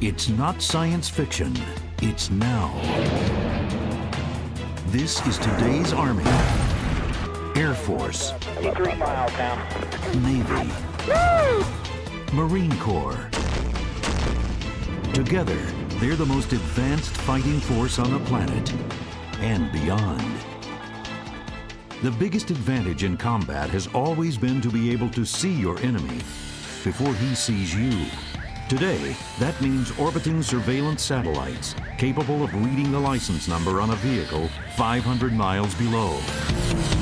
It's not science fiction, it's now. This is today's Army, Air Force, 3 miles down. Navy, Marine Corps. Together, they're the most advanced fighting force on the planet and beyond. The biggest advantage in combat has always been to be able to see your enemy before he sees you. Today, that means orbiting surveillance satellites capable of reading the license number on a vehicle 500 miles below,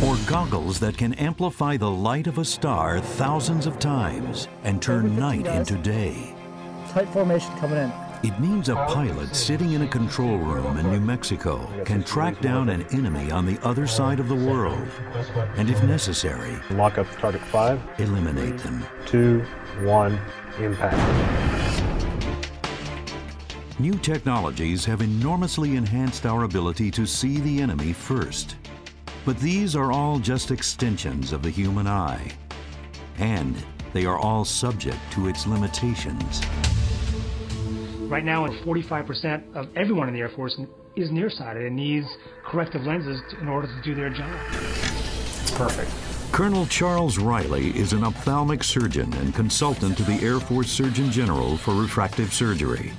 or goggles that can amplify the light of a star thousands of times and turn night into day. Tight formation coming in. It means a pilot sitting in a control room in New Mexico can track down an enemy on the other side of the world, and if necessary, lock up target 5, eliminate them. 2, 1, impact. New technologies have enormously enhanced our ability to see the enemy first. But these are all just extensions of the human eye, and they are all subject to its limitations. Right now, 45% of everyone in the Air Force is nearsighted and needs corrective lenses in order to do their job. Perfect. Colonel Charles Riley is an ophthalmic surgeon and consultant to the Air Force Surgeon General for refractive surgery.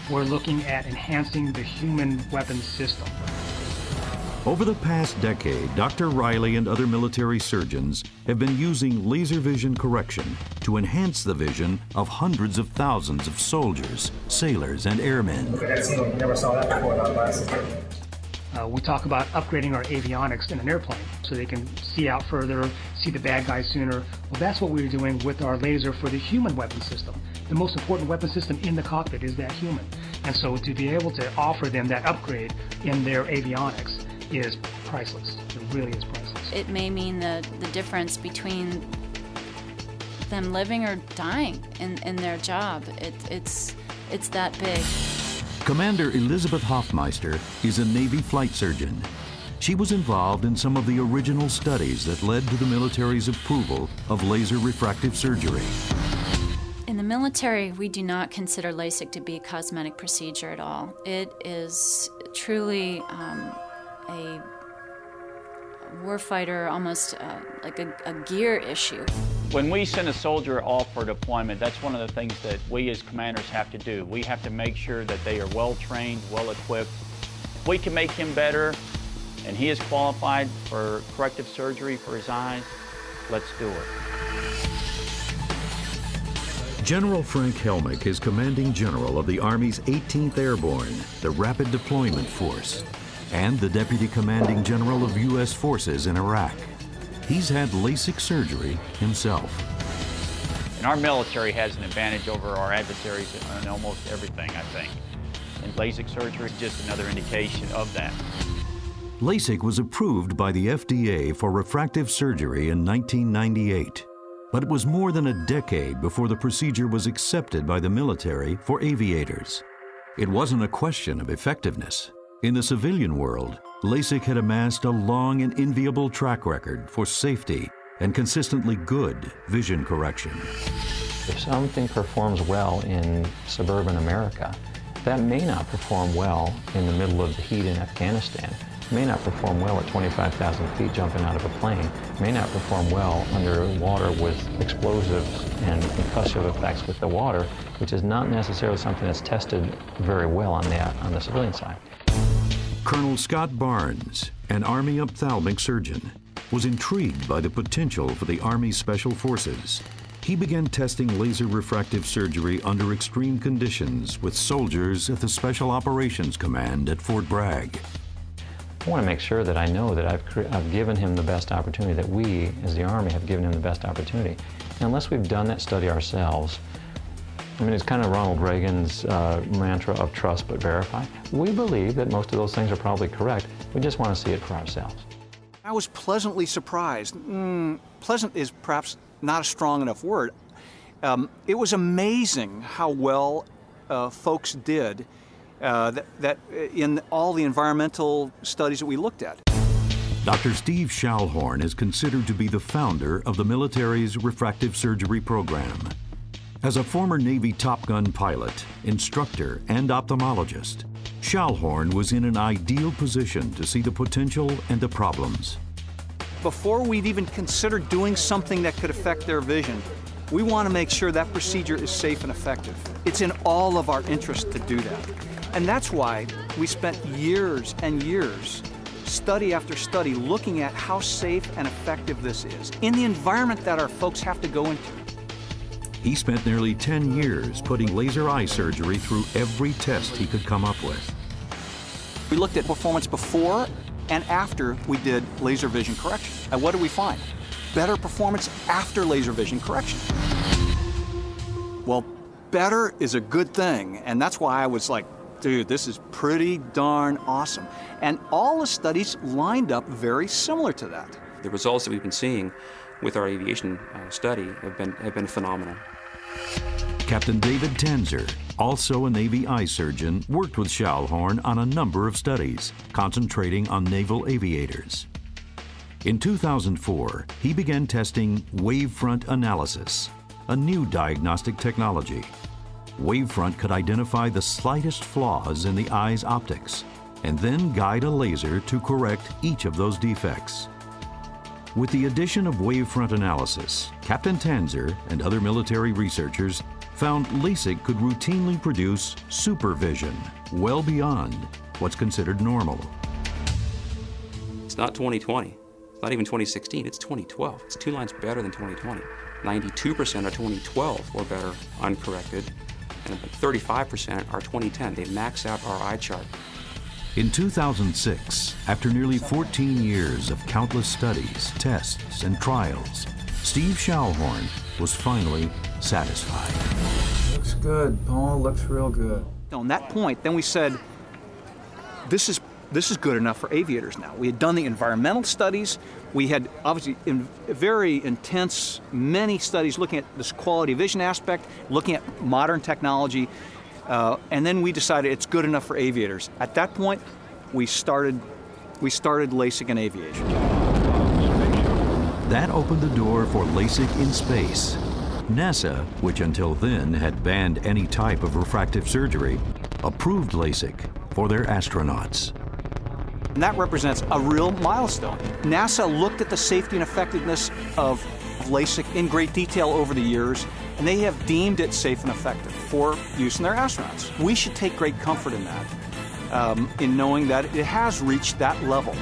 We're looking at enhancing the human weapons system. Over the past decade, Dr. Riley and other military surgeons have been using laser vision correction to enhance the vision of hundreds of thousands of soldiers, sailors, and airmen. Never saw that before on LASIK. We talk about upgrading our avionics in an airplane so they can see out further, see the bad guys sooner. Well, that's what we're doing with our laser for the human weapon system. The most important weapon system in the cockpit is that human. And so to be able to offer them that upgrade in their avionics is priceless. It really is priceless. It may mean the difference between them living or dying in their job. It's that big. Commander Elizabeth Hoffmeister is a Navy flight surgeon. She was involved in some of the original studies that led to the military's approval of laser refractive surgery. In the military, we do not consider LASIK to be a cosmetic procedure at all. It is truly a warfighter, almost like a gear issue. When we send a soldier off for deployment, that's one of the things that we as commanders have to do. We have to make sure that they are well trained, well equipped. If we can make him better and he is qualified for corrective surgery for his eyes, let's do it. General Frank Helmick is commanding general of the Army's 18th Airborne, the Rapid Deployment Force, and the deputy commanding general of U.S. forces in Iraq. He's had LASIK surgery himself. And our military has an advantage over our adversaries in almost everything, I think. And LASIK surgery is just another indication of that. LASIK was approved by the FDA for refractive surgery in 1998. But it was more than a decade before the procedure was accepted by the military for aviators. It wasn't a question of effectiveness. In the civilian world, LASIK had amassed a long and enviable track record for safety and consistently good vision correction. If something performs well in suburban America, that may not perform well in the middle of the heat in Afghanistan. May not perform well at 25,000 feet jumping out of a plane, may not perform well under water with explosives and concussive effects with the water, which is not necessarily something that's tested very well on the civilian side. Colonel Scott Barnes, an Army ophthalmic surgeon, was intrigued by the potential for the Army Special Forces. He began testing laser refractive surgery under extreme conditions with soldiers at the Special Operations Command at Fort Bragg. I want to make sure that I know that I've given him the best opportunity, that we, as the Army, have given him the best opportunity. And unless we've done that study ourselves, I mean, it's kind of Ronald Reagan's mantra of trust but verify. We believe that most of those things are probably correct. We just want to see it for ourselves. I was pleasantly surprised. Pleasant is perhaps not a strong enough word. It was amazing how well folks did that in all the environmental studies that we looked at. Dr. Steve Schallhorn is considered to be the founder of the military's refractive surgery program. As a former Navy Top Gun pilot, instructor, and ophthalmologist, Schallhorn was in an ideal position to see the potential and the problems. Before we'd even consider doing something that could affect their vision, we want to make sure that procedure is safe and effective. It's in all of our interest to do that. And that's why we spent years and years, study after study, looking at how safe and effective this is in the environment that our folks have to go into. He spent nearly 10 years putting laser eye surgery through every test he could come up with. We looked at performance before and after we did laser vision correction. And what did we find? Better performance after laser vision correction. Well, better is a good thing, and that's why I was like, dude, this is pretty darn awesome. And all the studies lined up very similar to that. The results that we've been seeing with our aviation study have been phenomenal. Captain David Tanzer, also a Navy eye surgeon, worked with Schallhorn on a number of studies, concentrating on naval aviators. In 2004, he began testing wavefront analysis, a new diagnostic technology. Wavefront could identify the slightest flaws in the eye's optics and then guide a laser to correct each of those defects. With the addition of wavefront analysis, Captain Tanzer and other military researchers found LASIK could routinely produce supervision well beyond what's considered normal. It's not 2020. It's not even 2016. It's 2012. It's 2 lines better than 2020. 92% of 2012 were better uncorrected, and 35% are 2010. They max out our eye chart. In 2006, after nearly 14 years of countless studies, tests, and trials, Steve Schallhorn was finally satisfied. Looks good, Paul. Looks real good. On that point, then we said, this is good enough for aviators now. We had done the environmental studies. We had obviously very intense, many studies looking at this quality vision aspect, looking at modern technology, and then we decided it's good enough for aviators. At that point, we started LASIK in aviation. That opened the door for LASIK in space. NASA, which until then had banned any type of refractive surgery, approved LASIK for their astronauts. And that represents a real milestone. NASA looked at the safety and effectiveness of LASIK in great detail over the years, and they have deemed it safe and effective for use in their astronauts. We should take great comfort in that, in knowing that it has reached that level.